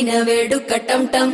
లుప్పిన వేడుక టం టం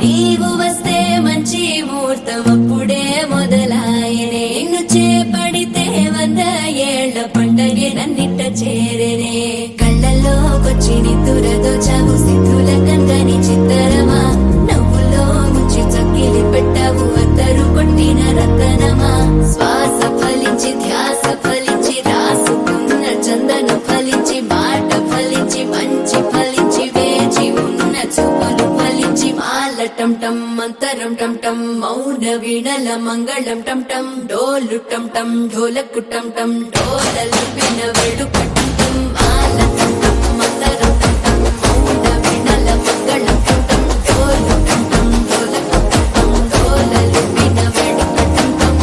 నీవు వస్తే మంచి ముహూర్తం అప్పుడే మొదలాయనే నిన్ను చేపడితే 100 ఏళ్ల పండగే నన్నిట్ట చేరేనే కళ్ళల్లోకొచ్చి నిద్దురదోచావు సిద్ధుల కందని చిత్తరమా నవ్వులో ముంచి చక్కిలి పెట్టావు అద్దరు కొట్టిన రతనమా శ్వాస ఫలించి ధ్యాస ఫలించి రాసుకున్న చందను ఫలించి మాట ఫలించి మంచి ఫలించి వేచి ఉన్న చూపులు ఫలించి మాల టం టం మంతరం టం టం మౌన వీణల మంగళం టం టం డోలు టం టం ఢోలకు టం టం డోలలు విన వేడుక టం టం మాల టం టం మంతరం టం టం మౌన వీణల మంగళం టం టం డోలు టం టం ఢోలకు టం టం డోలలు విన వేడుక టం టం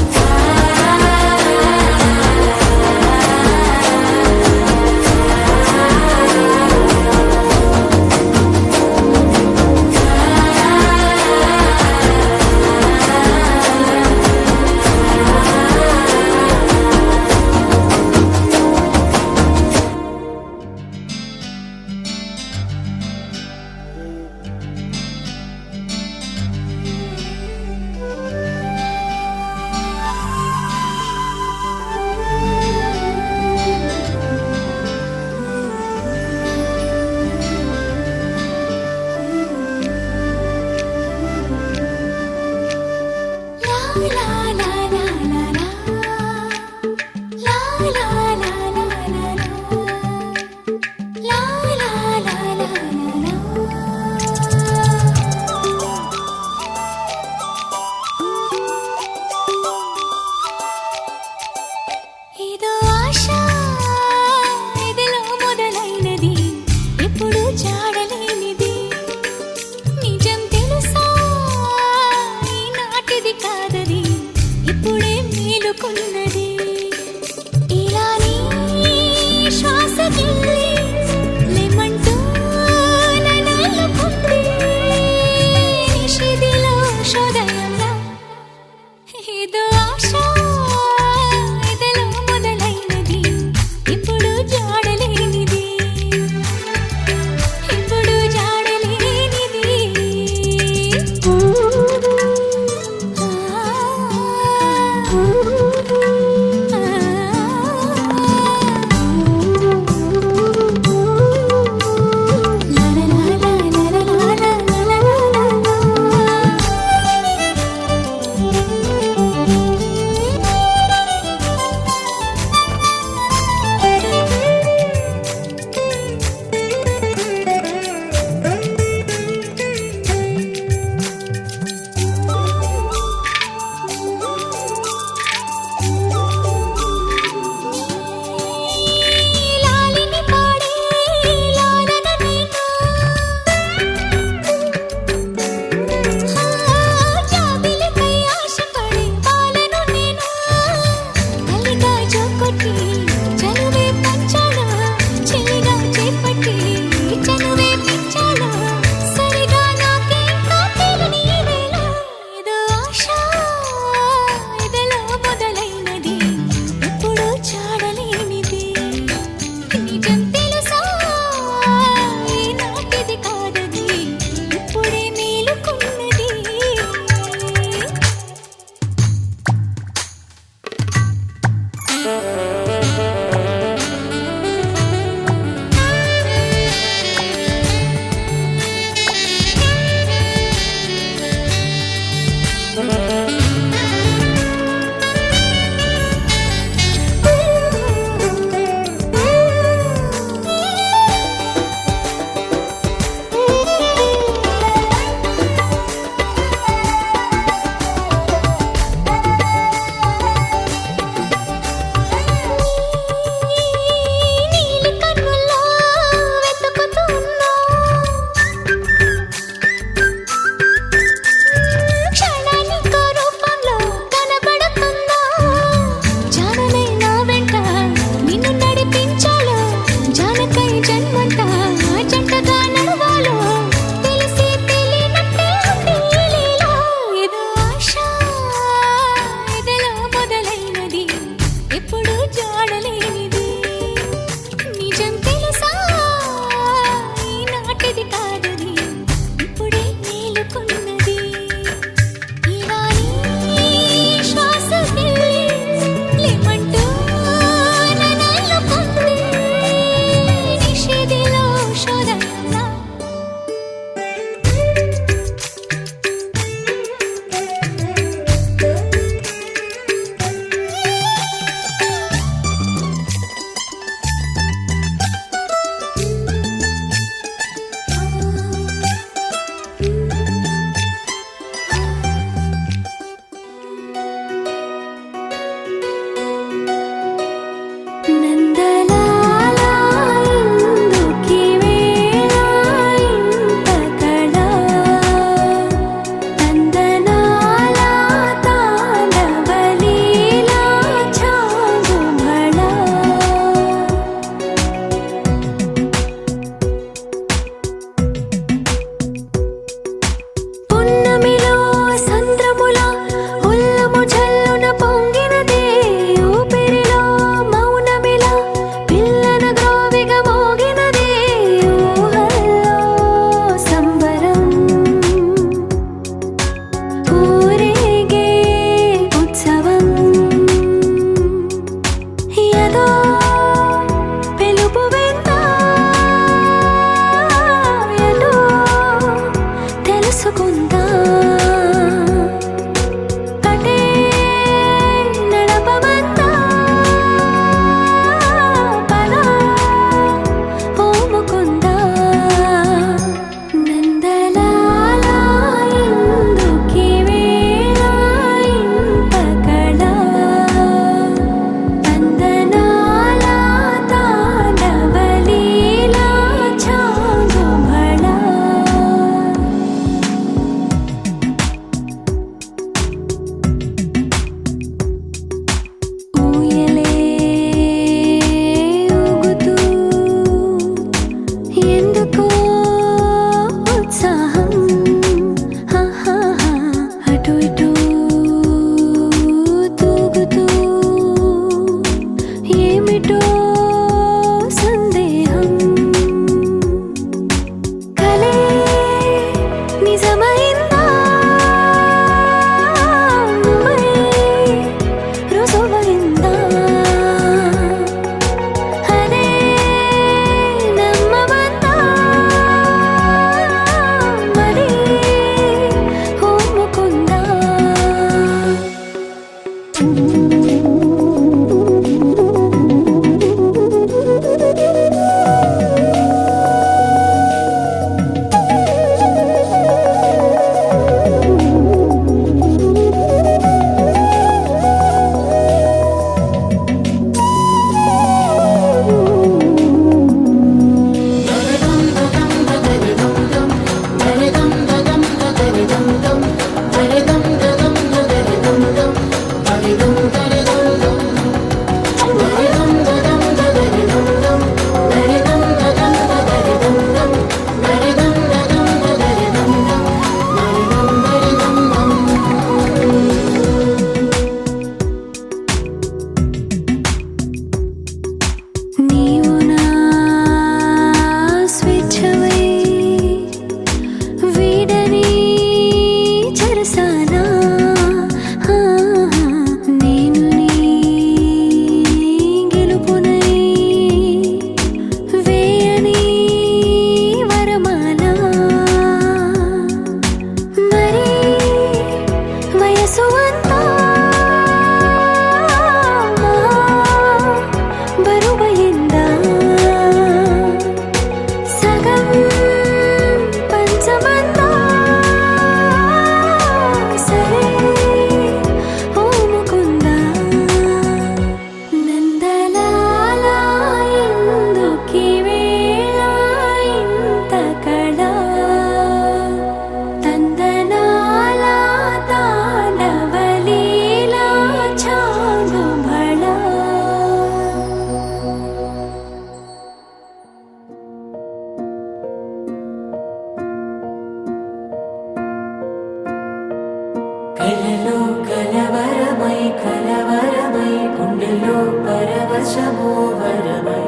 కలలో కలవరమై కలవరమై గుండెలో పరవశమో వరమై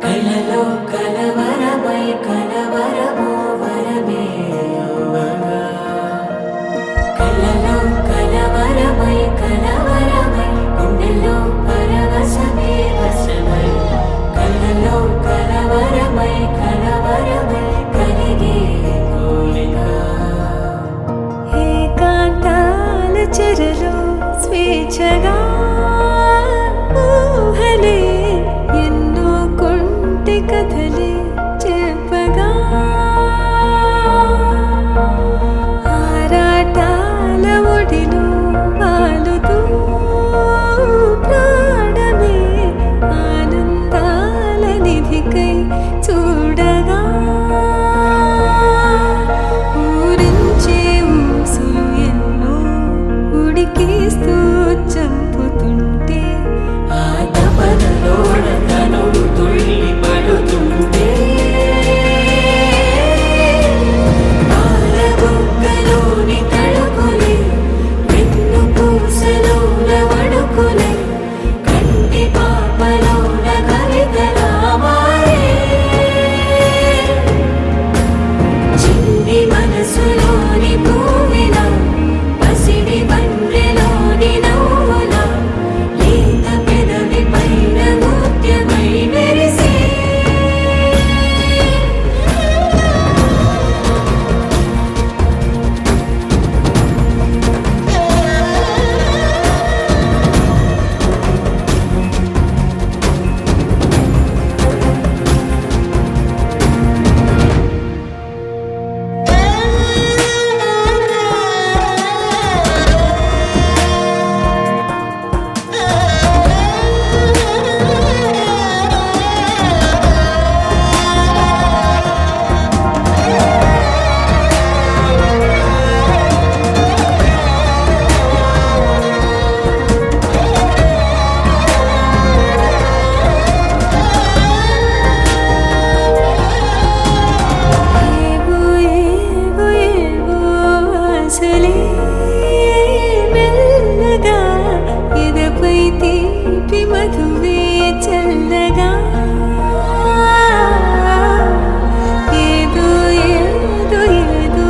కలలో కలవరమై కలవరమో వరమే అవ్వగా కలలో కలవరమై కలవరమై గుండెలో పరవశమే వశమై కలలో కలవరమై కలవరమై కలిగే కోరిక ఏకాంతాల చెరలో స్వేచ్ఛగా ఊహలే ఎన్నో కొంటె కథలే చెప్పగా ఆరాటాల ఒడిలో వాలుతూ ప్రాణమే ఆనందాల నిధికై చూడగా ఊరించే ఊసులు ఎన్నో ఉడికేస్తూ చంపుతుంటే ఆ తపనలోన తనువు తుళ్ళి పడుతుంటే పాలబుగ్గలోని తడుకులే వెన్ను పూసలోన వడుకులే కంటి పాపలోన కవితలా మారే చిన్ని మనసులోని పూవిన పసిడి బండ్రెలోని నవ్వుల లేత పెదవి పైన ముత్యమై మెరిసే ఏవో ఏవో ఏవో ఆశలే మెల్లగా ఎదపై తీపి మధువే చల్లగా ఏదో ఏదో ఏదో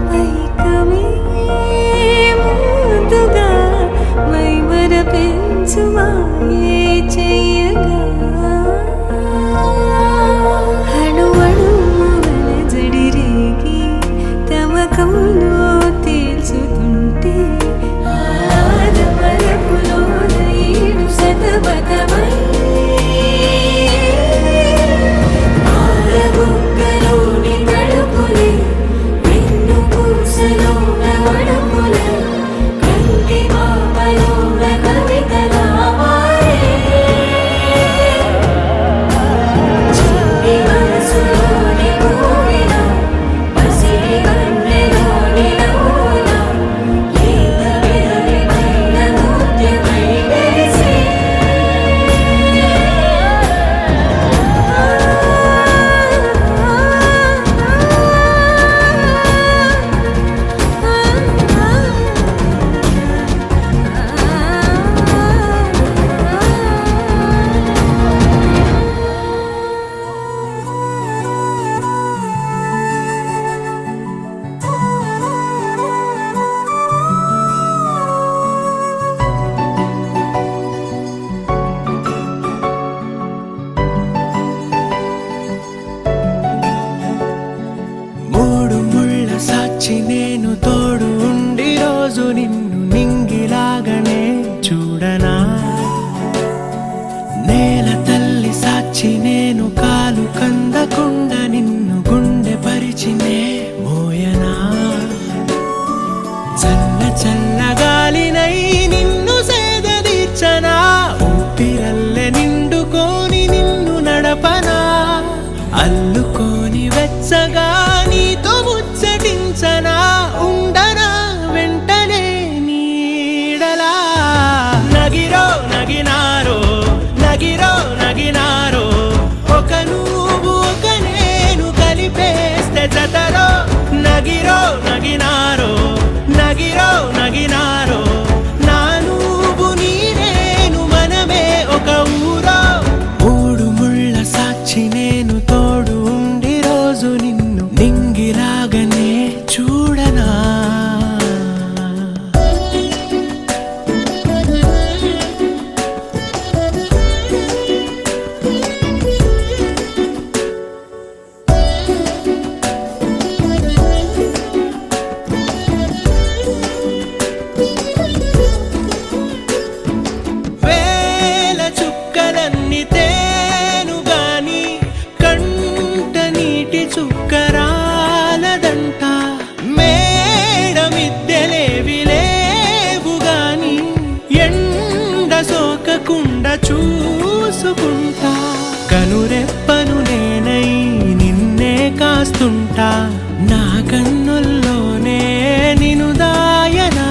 పైకమే ముందుగా మైమర పెంచుమాయే చెయ్యగా అణువణువుల జడిరేగి తమకంలో తేల్చుతుంటే ఆదమరపులోన ఈడు శతబతమై పాలబుగ్గలోని తడుకులే వెన్ను పూసలోన వడుకులే కంటి పాపలోన కవితలా మారే చిన్ని మనసులోని పూవిన పసిడి బండ్రెలోని నవ్వుల లేత పెదవి పైన ముత్యమై మెరిసే మూడు ముళ్ళ సాక్షి నేను తోడు ఉండి రోజు నిన్ను నింగిలాగనే చూడనా నేల తల్లి సాక్షి నేను కాలు కందకుండా నిన్ను గుండె పరిచినే మోయనా చల్ల చల్లగాలినై నిన్ను సేదదీర్చనా ఊపిరల్లె నిండుకోని నిన్ను నడపనా అల్లుకోని వెచ్చగా నీతో ముచ్చటించనా ఉండనా వెంటనే నీడలా నగిరో నగినారో నగిరో నగినారో ఒక నువ్వు ఒక నేను కలిపేస్తే జతలో నగిరో నగినారో నగిరో నగినా ఉంటా నా కన్నుల్లోనే నిను దాయనా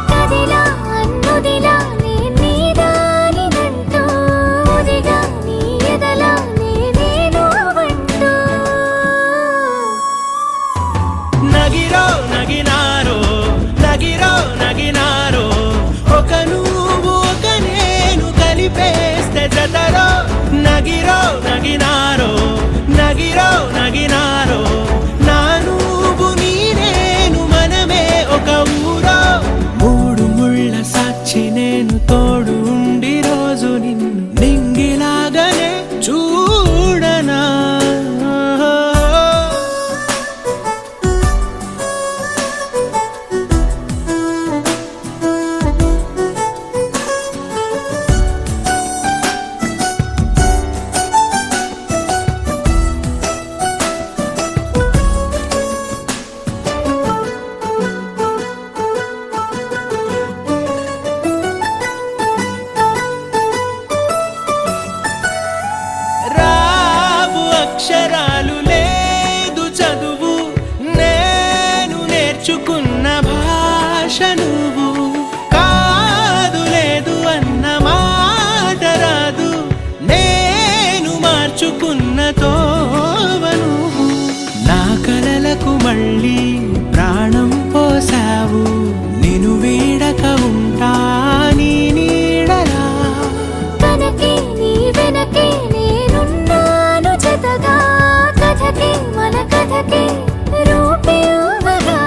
కదిలా అన్నుదిలా నే నీదానిదంటూ ఉదిగా నీ ఎదలా నేను వంటూ నగిరో నగినారో నగిరో నగినారో ఒక నువ్వు ఒక నేను కలిపేస్తే జతరో నగిరో నగినారో నగిరో నగినారో నా నువ్వు నీ నేను మనమే ఒక ఊరో మూడు ముళ్ళ సాక్షి నేను తోడు ఉండి రోజు నిన్ను నింగిలాగనే చూడనా రావు అక్షరాలు లేదు చదువు నేను నేర్చుకున్న భాష నువ్వు కాదు లేదు అన్న మాట రాదు నేను మార్చుకున్న తోవ నువ్వు నా కలలకు మళ్ళీ ప్రాణం పోసావు నిన్ను వీడక ఉంటా నీ నీడలా కనకే నీ వెనకే నేనున్నాను జతగా కథకే మన కథకే రూపేవగా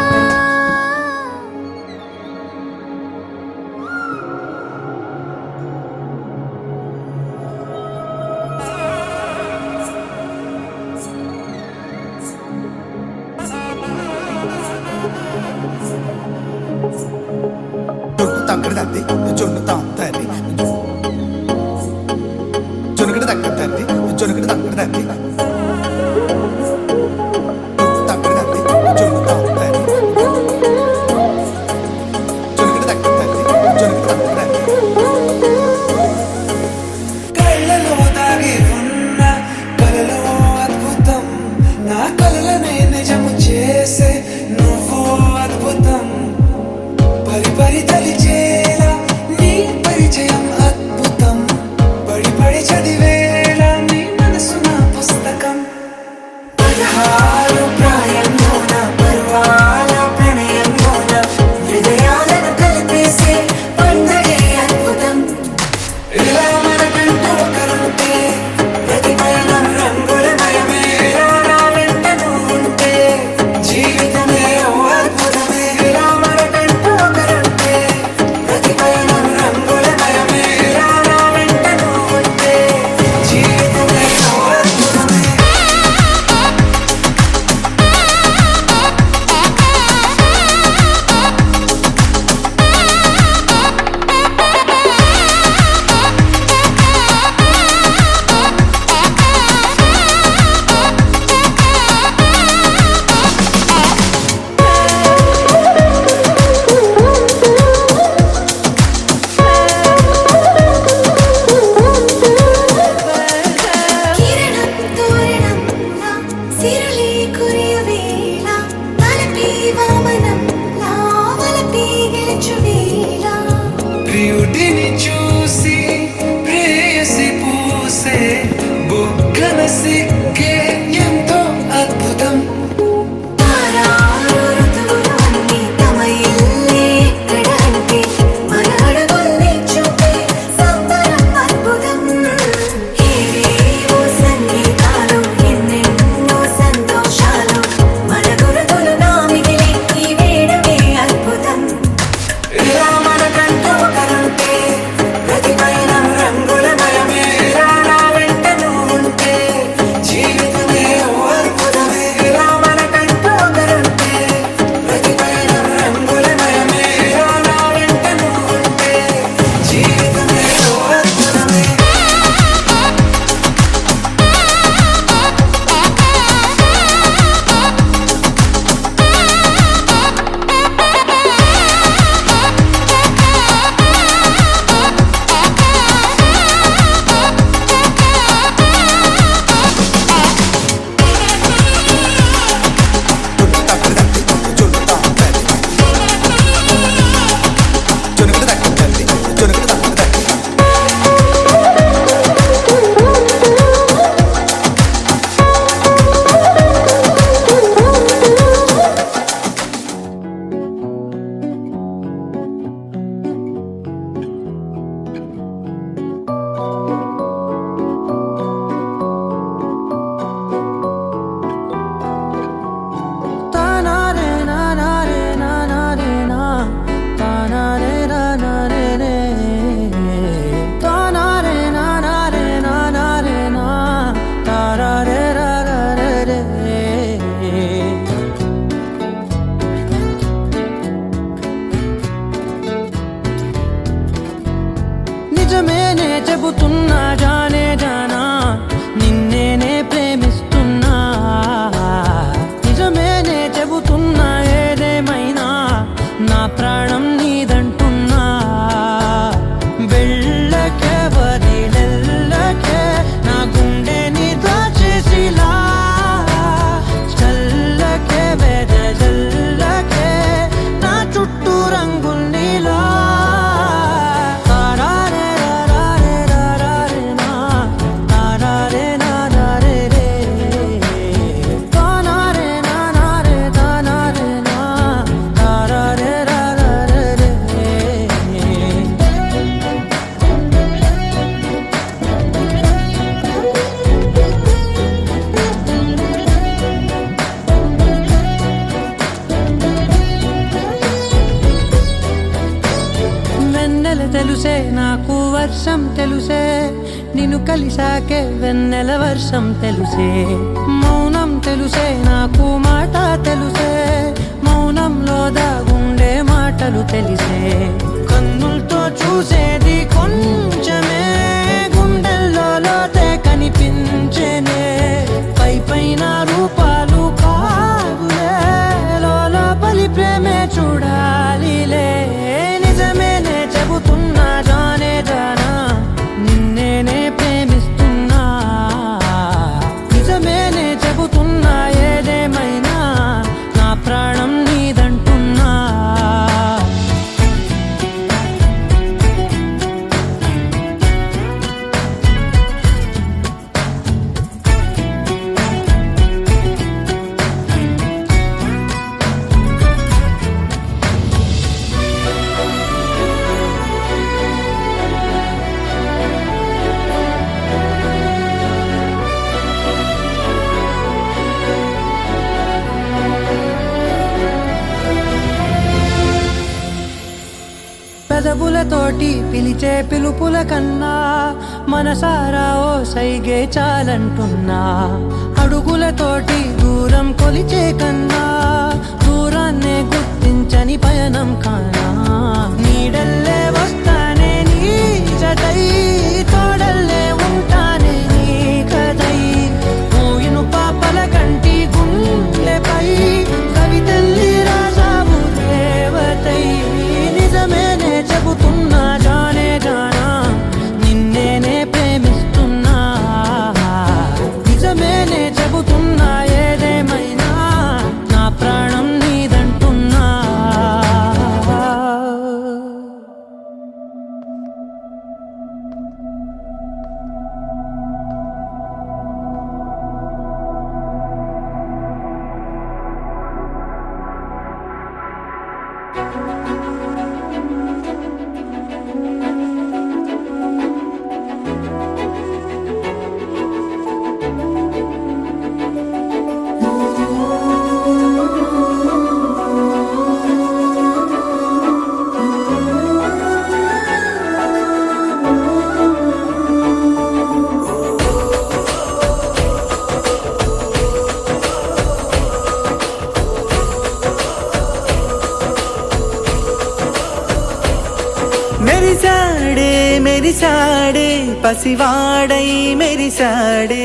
తక్కడ తద్ది జొన్నుతాం తల్లి జొనుకడ తక్కడ తల్లి జొనుకడ తక్కడ తల్లి తక్కడ తద్ది జొన్నుతాం తల్లి జొనుకడ తక్కడ తల్లి జొనుకడ తక్కడ తల్లి కళ్ళలో దాగి ఉన్న కలలో అద్భుతం నా కలలనే నిజము చేసే నువ్వు అద్భుతం పరి పరి తలిచేలా నీ పరిచయం అద్భుతం పడి పడి చదివేలా నీ మనసు నా పుస్తకం చెబుతున్నా జానే జానా నిన్నేనే ప్రేమిస్తున్నా నిజమేనే చెబుతున్నా ఏదేమైనా నా ప్రాణం నీదంటున్నా వెళ్ళకే వదిలెల్లకే నా గుండెని దాచేసిలా చల్లకే వెదజల్లకే నా చుట్టూ రంగుల్నిలా తారారే రారే రారే నా తారారే నారే రే తానారే నారే తానారే నా తారారే రారే రే వెన్నెల తెలుసే నాకు వర్షం తెలుసే నిన్ను కలిసాకే వెన్నెల వర్షం తెలుసే మౌనం తెలుసే నాకు మాట తెలుసే మౌనంలో దాగుండే మాటలు తెలిసే కన్నులతో చూసేది కొంచెమే గుండెల్లో లోతే కనిపించేనే పై పైన రూపాలు కావులే లోపలి ప్రేమే చూడాలిలే నిజమేనే చెబుతున్నా జానే జానా నిన్నేనే ప్రేమిస్తున్నా నిజమేనే చెబుతున్నా ఏదేమైనా నా ప్రాణం నీదంటున్నా పెదవులతోటి పిలిచే పిలుపుల కన్నా మనసారా ఓ సైగే చాలంటున్నా అడుగులతోటి దూరం కొలిచే కన్నా దూరాన్నే గుర్తించని పయనం కానా నీడల్లే వస్తానే నీ జతై తోడల్లే ఉంటానే నీ కదై మూయిను పాపల కంటి గుండెపై కవితల్లి రాజావు దేవతై నిజమేనే చెబుతున్నా జానే జానా నిన్నేనే ప్రేమిస్తున్నా నిజమేనే చెబుతున్నా ఏదేమైనా నా ప్రాణం నీదంటున్నా మెరిసాడే మెరిసాడే పసివాడై మెరిసాడే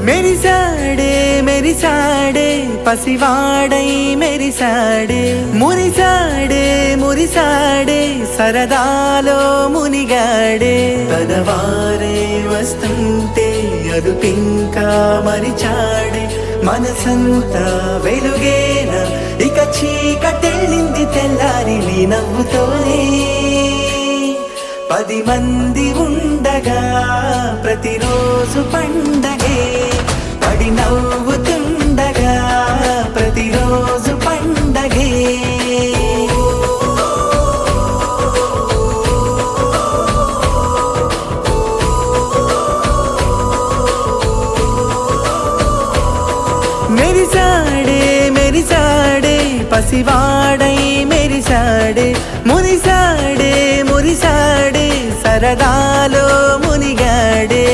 మెరిసాడే మెరిసాడే పసివాడై మెరిసాడే మురిసాడే మురిసాడే సరదాలో మునిగాడే తనవారే వస్తుంటే అదుపింకా మరిచాడే మనసంతా వెలుగేన ఇక చీకటెళ్ళింది తెల్లారి నీ నవ్వుతోనే 10 మంది ఉండగా ప్రతిరోజు పండగే పడి నవ్వుతుండగా ప్రతిరోజు పండగే మెరిసాడే మెరిసాడే పసివాడై మెరిసాడే మురిసాడే మురిసాడే సరదాలో మునిగాడే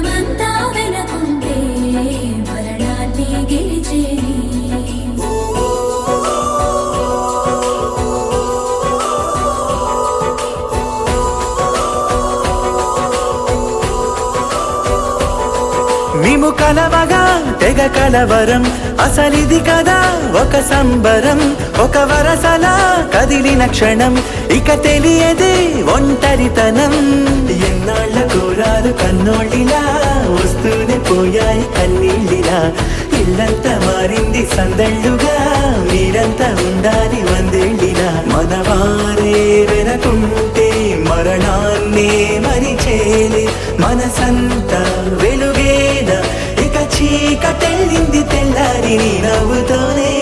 జగమంతా వెనకుంటే మరణాన్ని గెలిచేది. మేము కలవగా తెగ కలవరం, అసలిది కదా ఒక సంబరం. ఒక వరసలా కదిలిన క్షణం, ఇక తెలియదే ఒంటరితనం. ఎన్నాళ్ళ కోరాలు కన్నోళ్ళిలా వస్తూనే పోయాయి కన్నీళ్ళిలా. ఇల్లంతా మారింది సందళ్ళుగా, మీరంతా ఉండాలి వందేళ్ళిలా. మనవారే వెనకుంటే మరణాన్నే మరిచేలే. మనసంతా వెలుగేన, ఇక చీకటెళ్ళింది తెల్లారి నీ నవ్వుతోనే.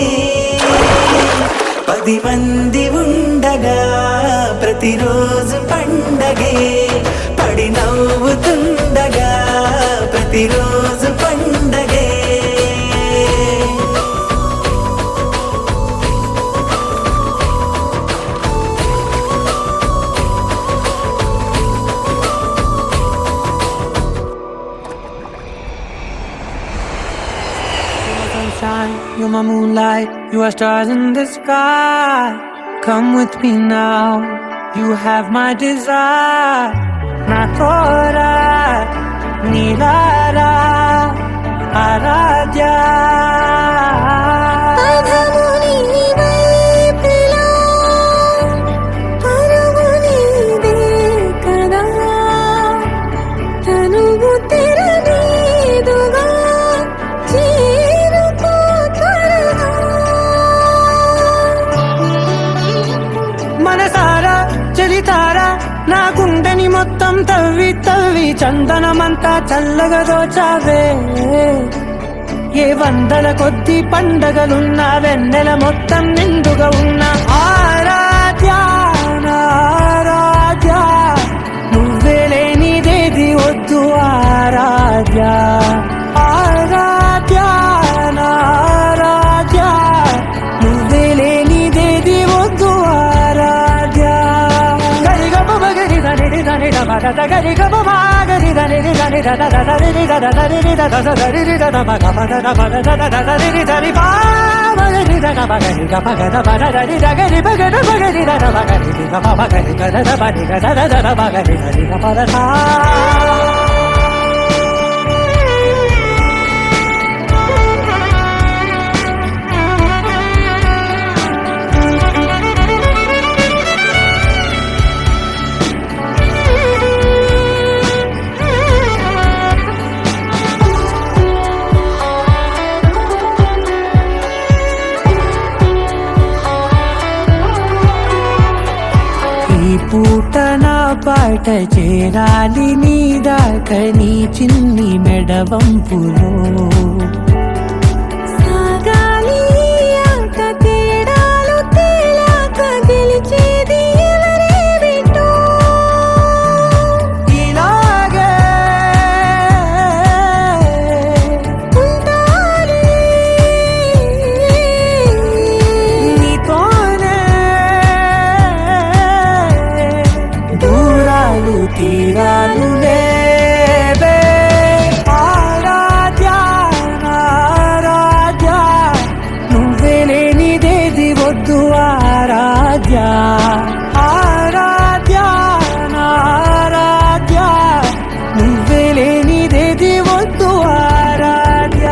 10 మంది ఉండగా ప్రతిరోజు పండగే, పడి నవ్వుతుండగా ప్రతిరోజు పండగే. Sunshine, you're my moonlight, you are stars in the sky. Come with me now, you have my desire. Na tora, nilara, aradya. పదముని వైపులా పరుగునిదే కదా, తనువు తెరనీదుగా చేరుకో త్వరగా. మనసారా చలితారా నా గుండెని మొత్తం తవ్వి తవ్వి చందనమంతా చల్లగా దోచావే. ఏ వందల కొద్ది పండగలున్నా వెన్నెల మొత్తం నిండుగా ఉన్న ఆరాధ్య ఆరాధ్య, నువ్వే లేనిదేది వద్దు ఆరాధ్య. ఆరాధ్య ఆరాధ్య, నువ్వే లేనిదేది వద్దు ఆరాధ్య. గరిగమ మగరి దని దని దమద గరిగమ మాగరి దని దని దద దని దద దని దద దని దద మగ మద మద దద దని దని బా మగరి దగ మగరి గ మగ మద దని దగరి మగ మగరి దద మగరి గ మగరి గ దద మగరి గ దద దద మగరి దని గ మద సా. ఈ పూట నా పాట చేరాలి నీ దాకా నీ చిన్ని మెడవంపులో. సాగాలి ఆట తేడాలు తేలాక గెలిచేది ఎవరేమిటో. ఇలాగే ఉంటాలి నీతోనే దూరాలు తీరాలు లేవే. ఆరాధ్య ఆరాధ్య, నువ్వే లేనిదేది వద్దు ఆరాధ్య. ఆరాధ్య ఆరాధ్య, నువ్వే లేనిదేది వద్దు ఆరాధ్య.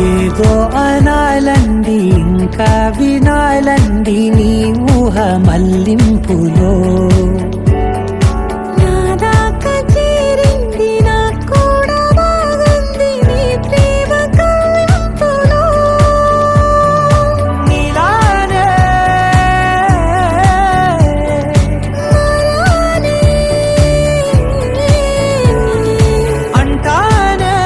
ఏదో అనాలండి ఇంకా వినాలండి నీ ఊహ మల్లింపులో. నా దాకా చేరింది నాకు కూడా బాగుంది నీ ప్రేమ కవింపులో. నీలానే మరానే అంటానే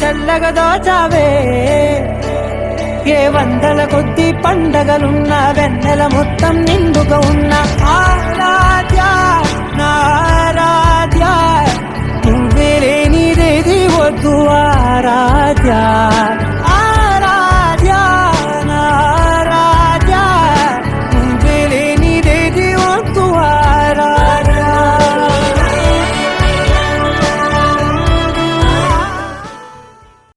చల్లగా దోచావే ఏ వందల కొద్ది పండగలున్న వెన్నెల మొత్తం నిండుగా ఉన్న ఆరాధ్య నా ఆరాధ్య నువ్వే లేనిదేది వద్దు ఆరాధ్య